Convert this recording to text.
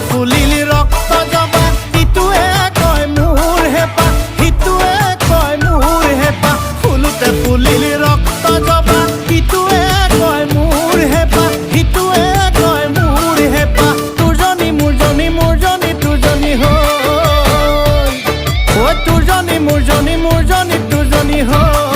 ফুলিলি ৰক্ত জবা ইটোৱে কয় মোৰ হেঁপাহ সিটোৱে কয় মোৰ হেঁপাহ ফুলোতে ফুলিলি ৰক্ত জবা ইটোৱে কয় মোৰ হেঁপাহ সিটোৱে কয় মোৰ হেঁপাহ তোৰজনী মোৰজনী মোৰজনী তোৰজনী হৈ তোৰজনী মোৰজনী মোৰজনী তোৰজনী হৈ